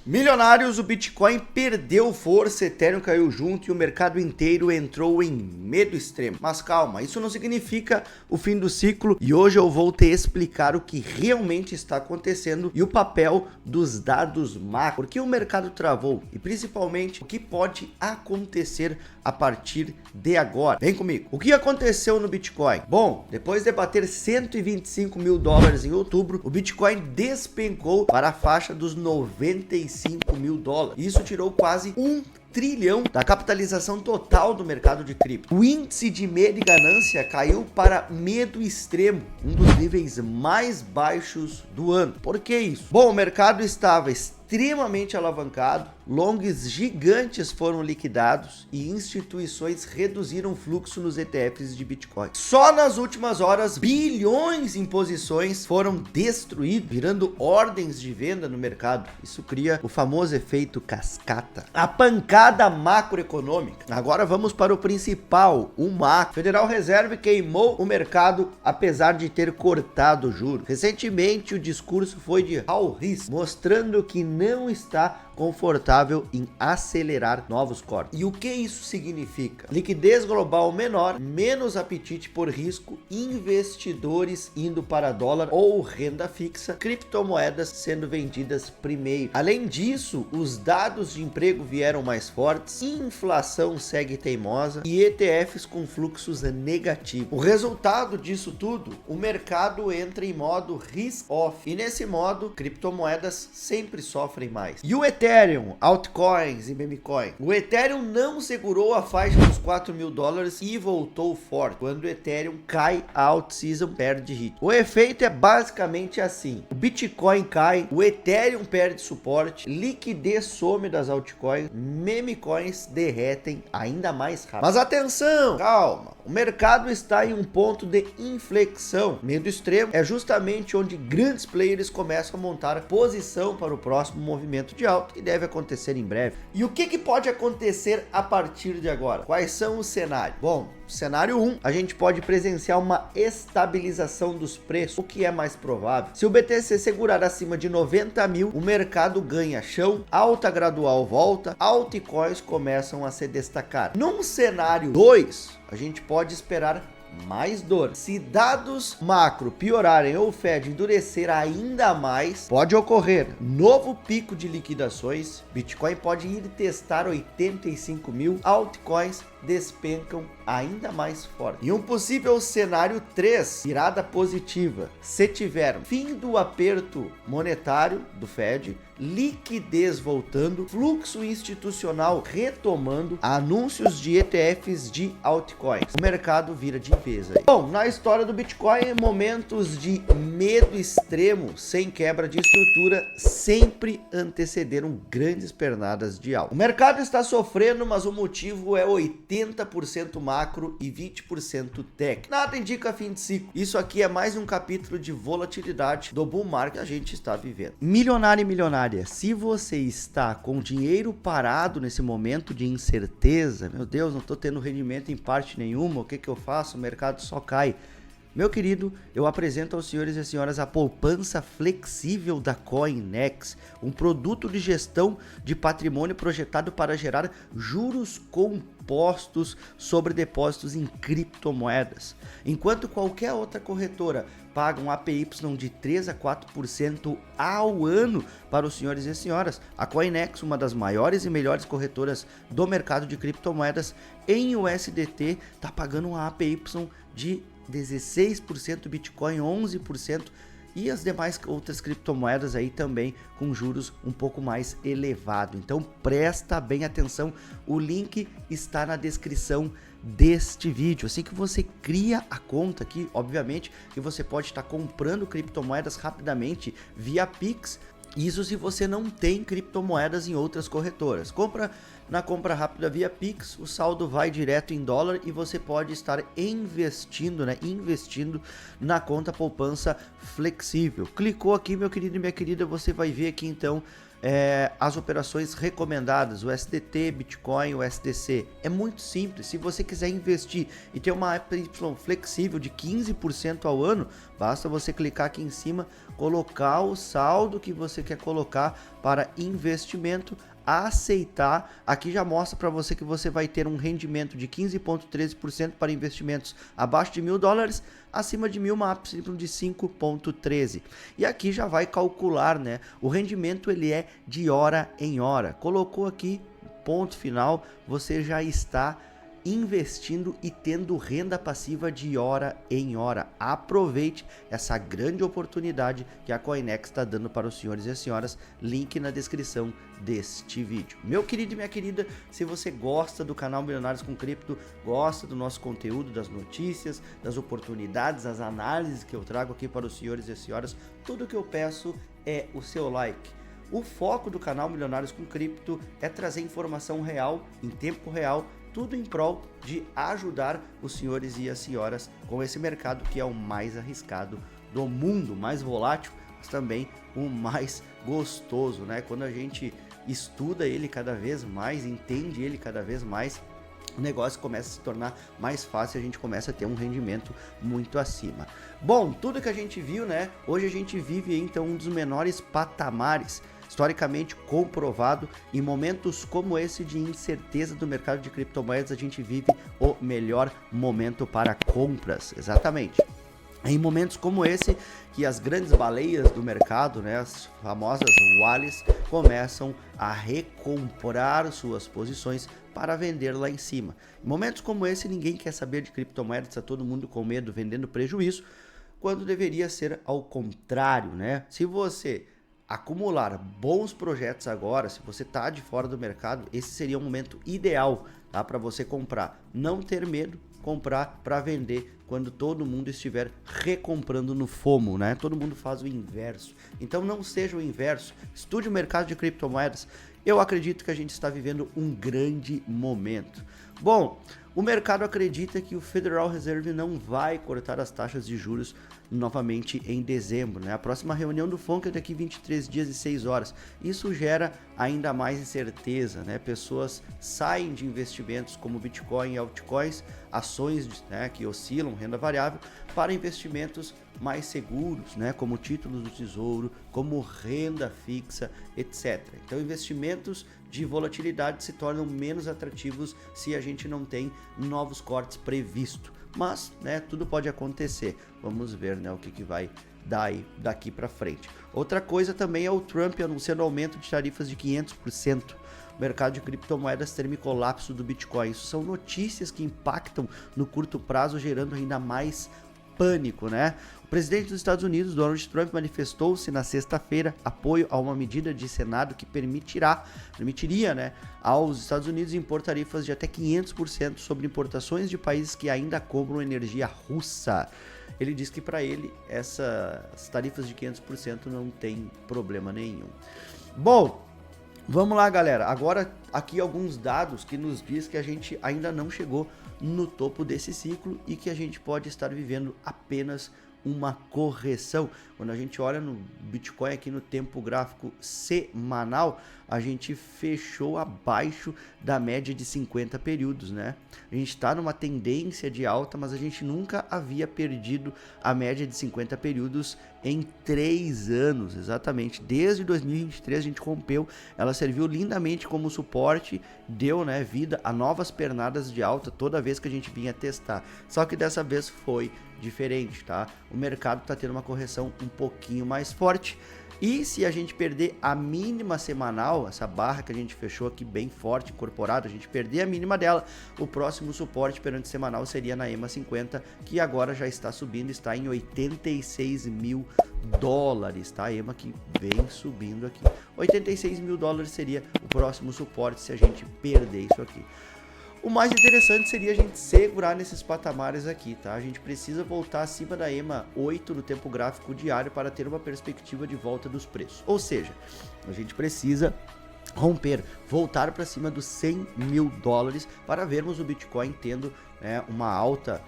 Milionários, o Bitcoin perdeu força, Ethereum caiu junto e o mercado inteiro entrou em medo extremo. Mas calma, isso não significa o fim do ciclo e hoje eu vou te explicar o que realmente está acontecendo e o papel dos dados macro, por que o mercado travou e principalmente o que pode acontecer a partir de agora. Vem comigo. O que aconteceu no Bitcoin? Bom, depois de bater 125 mil dólares em outubro, o Bitcoin despencou para a faixa dos 95 mil dólares. Isso tirou quase 1 trilhão da capitalização total do mercado de cripto. O índice de medo e ganância caiu para medo extremo, um dos níveis mais baixos do ano. Por que isso? Bom, o mercado estava extremamente alavancado, longs gigantes foram liquidados e instituições reduziram o fluxo nos ETFs de Bitcoin. Só nas últimas horas, bilhões em posições foram destruídos, virando ordens de venda no mercado. Isso cria o famoso efeito cascata. A pancada macroeconômica. Agora vamos para o principal, o macro. Federal Reserve queimou o mercado apesar de ter cortado o juro. Recentemente o discurso foi de high risk, mostrando que não está confortável em acelerar novos cortes. E o que isso significa? Liquidez global menor, menos apetite por risco, investidores indo para dólar ou renda fixa, criptomoedas sendo vendidas primeiro. Além disso, os dados de emprego vieram mais fortes, inflação segue teimosa e ETFs com fluxos negativos. O resultado disso tudo, o mercado entra em modo risk off e nesse modo, criptomoedas sempre sofrem mais. E o Ethereum, altcoins e memecoin. O Ethereum não segurou a faixa dos 4 mil dólares e voltou forte. Quando o Ethereum cai, a alt-season perde ritmo. O efeito é basicamente assim. O Bitcoin cai, o Ethereum perde suporte, liquidez some das altcoins, memecoins derretem ainda mais rápido. Mas atenção, calma. O mercado está em um ponto de inflexão. Medo extremo é justamente onde grandes players começam a montar posição para o próximo movimento de alta que deve acontecer em breve. E o que pode acontecer a partir de agora? Quais são os cenários? Bom, cenário 1, a gente pode presenciar uma estabilização dos preços, o que é mais provável. Se o BTC segurar acima de 90 mil, o mercado ganha chão, alta gradual volta, altcoins começam a se destacar. Num cenário 2, a gente pode esperar mais dor. Se dados macro piorarem ou o Fed endurecer ainda mais, pode ocorrer novo pico de liquidações, Bitcoin pode ir testar 85 mil, altcoins despencam ainda mais forte. E um possível cenário 3, virada positiva, se tiver fim do aperto monetário do Fed, liquidez voltando, fluxo institucional retomando, anúncios de ETFs de altcoins, o mercado vira de vez aí. Bom, na história do Bitcoin, momentos de medo extremo sem quebra de estrutura sempre antecederam grandes pernadas de alta. O mercado está sofrendo, mas o motivo é 80% macro e 20% tech. Nada indica fim de ciclo. Isso aqui é mais um capítulo de volatilidade do bull market que a gente está vivendo. Milionário e milionária, se você está com dinheiro parado nesse momento de incerteza, meu Deus, não estou tendo rendimento em parte nenhuma, o que eu faço? O mercado só cai. Meu querido, eu apresento aos senhores e senhoras a poupança flexível da Coinex, um produto de gestão de patrimônio projetado para gerar juros compostos sobre depósitos em criptomoedas. Enquanto qualquer outra corretora paga um APY de 3 a 4% ao ano para os senhores e senhoras, a Coinex, uma das maiores e melhores corretoras do mercado de criptomoedas em USDT, está pagando um APY de 16%, Bitcoin 11% e as demais outras criptomoedas aí também com juros um pouco mais elevado. Então presta bem atenção, o link está na descrição deste vídeo. Assim que você cria a conta aqui, obviamente que você pode estar comprando criptomoedas rapidamente via Pix. Isso se você não tem criptomoedas em outras corretoras. Na compra rápida via Pix, o saldo vai direto em dólar e você pode estar investindo na conta poupança flexível. Clicou aqui, meu querido e minha querida, você vai ver aqui então as operações recomendadas, o SDT, Bitcoin, o SDC. É muito simples. Se você quiser investir e ter uma APY flexível de 15% ao ano, Basta você clicar aqui em cima, colocar o saldo que você quer colocar para investimento, aceitar. Aqui já mostra para você que você vai ter um rendimento de 15,13% para investimentos abaixo de $1.000, acima de 1.000 uma Y de 5,13. E aqui já vai calcular, né? O rendimento ele é de hora em hora. Colocou aqui, ponto final, você já está investindo e tendo renda passiva de hora em hora. Aproveite essa grande oportunidade que a Coinex está dando para os senhores e as senhoras. Link na descrição deste vídeo. Meu querido e minha querida, se você gosta do canal Milionários com Cripto, gosta do nosso conteúdo, das notícias, das oportunidades, as análises que eu trago aqui para os senhores e as senhoras, tudo que eu peço é o seu like. O foco do canal Milionários com Cripto é trazer informação real, em tempo real, tudo em prol de ajudar os senhores e as senhoras com esse mercado que é o mais arriscado do mundo, mais volátil, mas também o mais gostoso, né? Quando a gente estuda ele cada vez mais, entende ele cada vez mais, o negócio começa a se tornar mais fácil e a gente começa a ter um rendimento muito acima. Bom, tudo que a gente viu, né? Hoje a gente vive então um dos menores patamares historicamente comprovado. Em momentos como esse de incerteza do mercado de criptomoedas, a gente vive o melhor momento para compras, exatamente. É em momentos como esse que as grandes baleias do mercado, né, as famosas whales, começam a recomprar suas posições para vender lá em cima. Em momentos como esse, ninguém quer saber de criptomoedas, está todo mundo com medo, vendendo prejuízo, quando deveria ser ao contrário, né? Se você acumular bons projetos agora, se você está de fora do mercado, esse seria o momento ideal, tá, para você comprar. Não ter medo, comprar para vender quando todo mundo estiver recomprando no FOMO, né? Todo mundo faz o inverso. Então não seja o inverso. Estude o mercado de criptomoedas. Eu acredito que a gente está vivendo um grande momento. Bom, o mercado acredita que o Federal Reserve não vai cortar as taxas de juros novamente em dezembro, né? A próxima reunião do FONC é daqui 23 dias e 6 horas. Isso gera ainda mais incerteza, né? Pessoas saem de investimentos como Bitcoin e altcoins, ações, né, que oscilam, renda variável, para investimentos mais seguros, né, como títulos do tesouro, como renda fixa, etc. Então, investimentos de volatilidade se tornam menos atrativos se a gente não tem novos cortes previstos. Mas, né, tudo pode acontecer. Vamos ver, né, o que vai dar aí daqui para frente. Outra coisa também é o Trump anunciando aumento de tarifas de 500%. O mercado de criptomoedas teme colapso do Bitcoin. Isso são notícias que impactam no curto prazo, gerando ainda mais pânico, né? O presidente dos Estados Unidos, Donald Trump, manifestou-se na sexta-feira apoio a uma medida de Senado que permitiria, né, aos Estados Unidos impor tarifas de até 500% sobre importações de países que ainda compram energia russa. Ele diz que para ele essas tarifas de 500% não tem problema nenhum. Bom, vamos lá, galera. Agora aqui alguns dados que nos diz que a gente ainda não chegou no topo desse ciclo e que a gente pode estar vivendo apenas uma correção. Quando a gente olha no Bitcoin aqui no tempo gráfico semanal, a gente fechou abaixo da média de 50 períodos, né? A gente está numa tendência de alta, mas a gente nunca havia perdido a média de 50 períodos em 3 anos, exatamente. Desde 2023 a gente rompeu, ela serviu lindamente como suporte, deu, né, vida a novas pernadas de alta toda vez que a gente vinha testar. Só que dessa vez foi diferente, tá? O mercado está tendo uma correção um pouquinho mais forte. E se a gente perder a mínima semanal, essa barra que a gente fechou aqui bem forte, incorporada, a gente perder a mínima dela, o próximo suporte perante semanal seria na EMA 50, que agora já está subindo, está em 86 mil dólares, tá? A EMA que vem subindo aqui. 86 mil dólares seria o próximo suporte se a gente perder isso aqui. O mais interessante seria a gente segurar nesses patamares aqui, tá? A gente precisa voltar acima da EMA 8 no tempo gráfico diário para ter uma perspectiva de volta dos preços. Ou seja, a gente precisa romper, voltar para cima dos 100 mil dólares para vermos o Bitcoin tendo, né, uma alta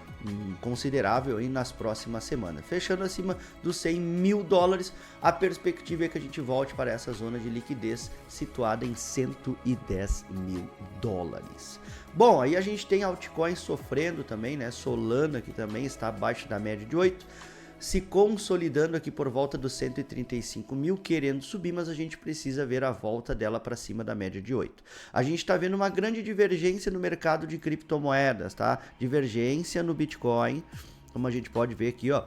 considerável aí nas próximas semanas. Fechando acima dos 100 mil dólares, a perspectiva é que a gente volte para essa zona de liquidez situada em 110 mil dólares. Bom, aí a gente tem altcoins sofrendo também, né? Solana, que também está abaixo da média de 8. se consolidando aqui por volta dos 135 mil, querendo subir, mas a gente precisa ver a volta dela para cima da média de 8. A gente está vendo uma grande divergência no mercado de criptomoedas, tá? Divergência no Bitcoin, como a gente pode ver aqui, ó.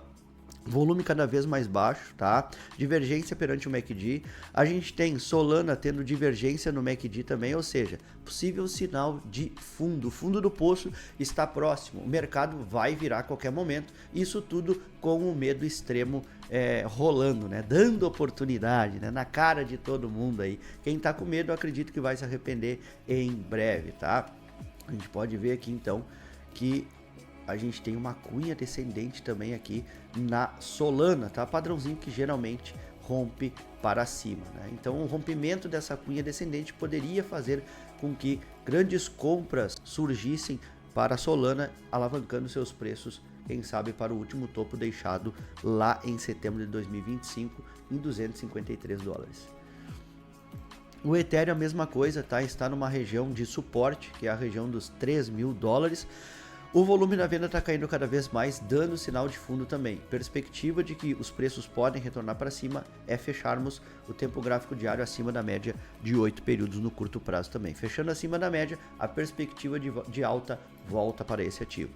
Volume cada vez mais baixo, tá? Divergência perante o MACD. A gente tem Solana tendo divergência no MACD também, ou seja, possível sinal de fundo. O fundo do poço está próximo. O mercado vai virar a qualquer momento. Isso tudo com o medo extremo rolando, né? Dando oportunidade, né? Na cara de todo mundo aí. Quem tá com medo, eu acredito que vai se arrepender em breve, tá? A gente pode ver aqui então que a gente tem uma cunha descendente também aqui na Solana, tá? Padrãozinho que geralmente rompe para cima, né? Então o rompimento dessa cunha descendente poderia fazer com que grandes compras surgissem para a Solana, alavancando seus preços, quem sabe para o último topo deixado lá em setembro de 2025 em 253 dólares. O Ethereum a mesma coisa, tá? Está numa região de suporte, que é a região dos 3 mil dólares. O volume na venda está caindo cada vez mais, dando sinal de fundo também. Perspectiva de que os preços podem retornar para cima é fecharmos o tempo gráfico diário acima da média de 8 períodos no curto prazo também. Fechando acima da média, a perspectiva de alta volta para esse ativo.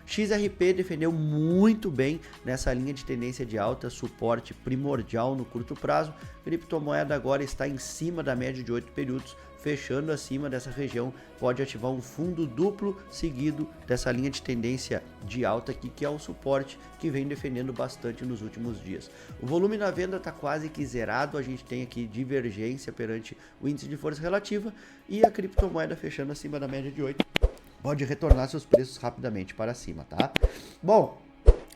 XRP defendeu muito bem nessa linha de tendência de alta, suporte primordial no curto prazo. Criptomoeda agora está em cima da média de 8 períodos, fechando acima dessa região, pode ativar um fundo duplo seguido dessa linha de tendência de alta aqui, que é o suporte que vem defendendo bastante nos últimos dias. O volume na venda está quase que zerado, a gente tem aqui divergência perante o índice de força relativa e a criptomoeda fechando acima da média de 8. Pode retornar seus preços rapidamente para cima, tá? Bom,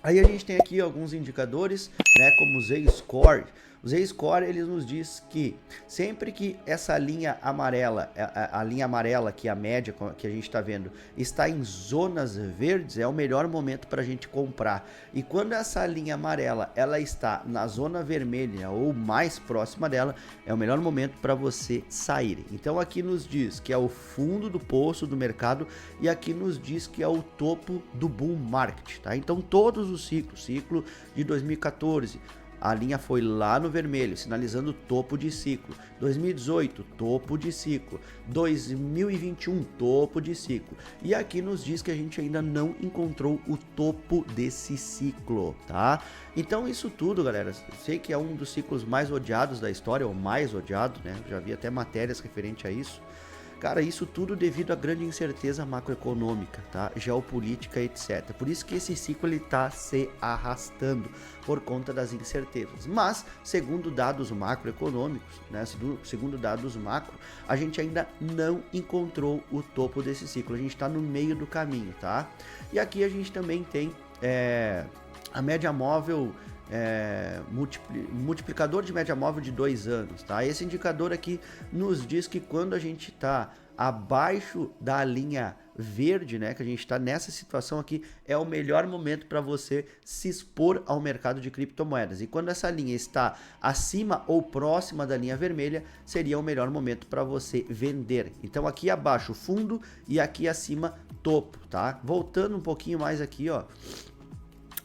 aí a gente tem aqui alguns indicadores, né, como o Z-Score. O Z-Score, ele nos diz que sempre que essa linha amarela, a linha amarela, que é a média que a gente está vendo, está em zonas verdes, é o melhor momento para a gente comprar. E quando essa linha amarela ela está na zona vermelha ou mais próxima dela, é o melhor momento para você sair. Então aqui nos diz que é o fundo do poço do mercado e aqui nos diz que é o topo do bull market, tá? Então todos os ciclo de 2014, a linha foi lá no vermelho, sinalizando topo de ciclo. 2018, topo de ciclo. 2021, topo de ciclo. E aqui nos diz que a gente ainda não encontrou o topo desse ciclo, tá? Então isso tudo, galera, sei que é um dos ciclos mais odiados da história, ou mais odiado, né? Já vi até matérias referente a isso. Cara, isso tudo devido à grande incerteza macroeconômica, tá? Geopolítica, etc. Por isso que esse ciclo ele tá se arrastando por conta das incertezas. Mas, segundo dados macroeconômicos, né? Segundo dados macro, a gente ainda não encontrou o topo desse ciclo. A gente está no meio do caminho, tá? E aqui a gente também tem a média móvel, multiplicador de média móvel de 2 anos, tá? Esse indicador aqui nos diz que quando a gente está abaixo da linha verde, né, que a gente está nessa situação aqui, é o melhor momento para você se expor ao mercado de criptomoedas. E quando essa linha está acima ou próxima da linha vermelha, seria o melhor momento para você vender. Então aqui abaixo fundo e aqui acima topo, tá? Voltando um pouquinho mais aqui, ó,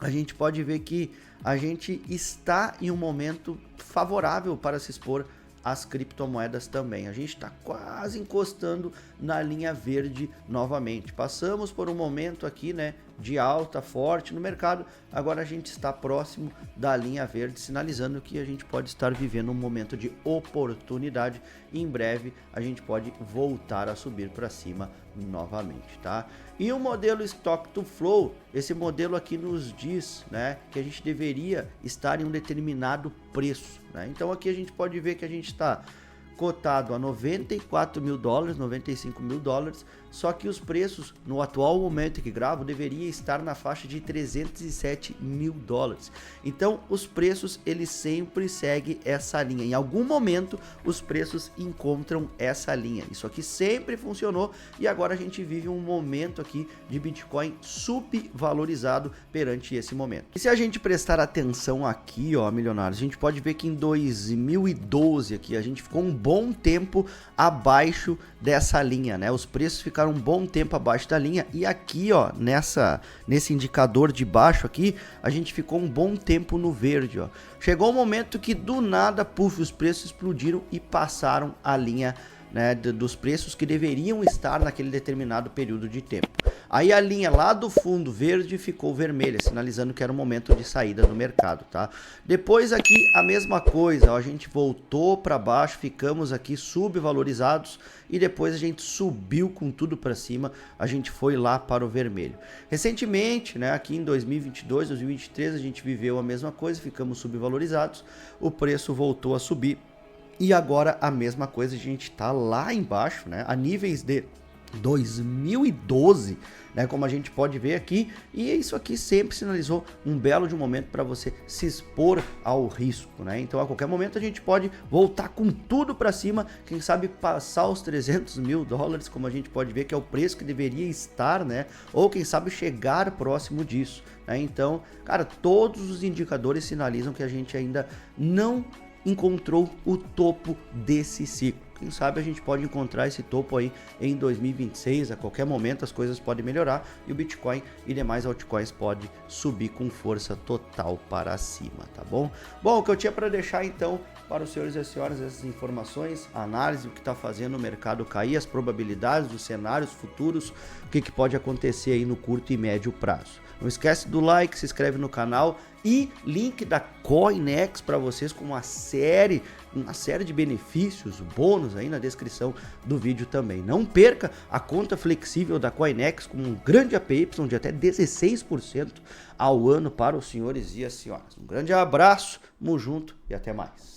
a gente pode ver que a gente está em um momento favorável para se expor às criptomoedas também. A gente está quase encostando na linha verde novamente. Passamos por um momento aqui, né, de alta forte no mercado. Agora a gente está próximo da linha verde, sinalizando que a gente pode estar vivendo um momento de oportunidade. E em breve a gente pode voltar a subir para cima novamente, tá? E o modelo Stock to Flow, esse modelo aqui nos diz, né, que a gente deveria estar em um determinado preço, né? Então aqui a gente pode ver que a gente está cotado a 94 mil dólares, 95 mil dólares, só que os preços no atual momento que gravo deveria estar na faixa de 307 mil dólares. Então os preços eles sempre seguem essa linha. Em algum momento os preços encontram essa linha. Isso aqui sempre funcionou e agora a gente vive um momento aqui de Bitcoin subvalorizado perante esse momento. E se a gente prestar atenção aqui, ó, milionários, a gente pode ver que em 2012 aqui a gente ficou um bom tempo abaixo dessa linha, né? Os preços ficaram um bom tempo abaixo da linha e aqui, ó, nesse indicador de baixo aqui, a gente ficou um bom tempo no verde, ó. Chegou um momento que do nada, puf, os preços explodiram e passaram a linha, né, dos preços que deveriam estar naquele determinado período de tempo. Aí a linha lá do fundo verde ficou vermelha, sinalizando que era o momento de saída do mercado, tá? Depois aqui a mesma coisa, ó, a gente voltou para baixo, ficamos aqui subvalorizados e depois a gente subiu com tudo para cima, a gente foi lá para o vermelho. Recentemente, né, aqui em 2022, 2023, a gente viveu a mesma coisa, ficamos subvalorizados, o preço voltou a subir. E agora a mesma coisa, a gente está lá embaixo, né, a níveis de 2012, né, como a gente pode ver aqui, e isso aqui sempre sinalizou um belo de um momento para você se expor ao risco, né? Então a qualquer momento a gente pode voltar com tudo para cima, quem sabe passar os 300 mil dólares, como a gente pode ver que é o preço que deveria estar, né? Ou quem sabe chegar próximo disso, né? Então, cara, todos os indicadores sinalizam que a gente ainda não encontrou o topo desse ciclo. Quem sabe a gente pode encontrar esse topo aí em 2026, a qualquer momento as coisas podem melhorar e o Bitcoin e demais altcoins podem subir com força total para cima, tá bom? Bom, o que eu tinha para deixar então para os senhores e as senhoras essas informações, a análise do que está fazendo o mercado cair, as probabilidades dos cenários futuros, o que pode acontecer aí no curto e médio prazo. Não esquece do like, se inscreve no canal e link da Coinex para vocês com uma série de benefícios, bônus aí na descrição do vídeo também. Não perca a conta flexível da Coinex com um grande APY de até 16% ao ano para os senhores e as senhoras. Um grande abraço, tamo junto e até mais.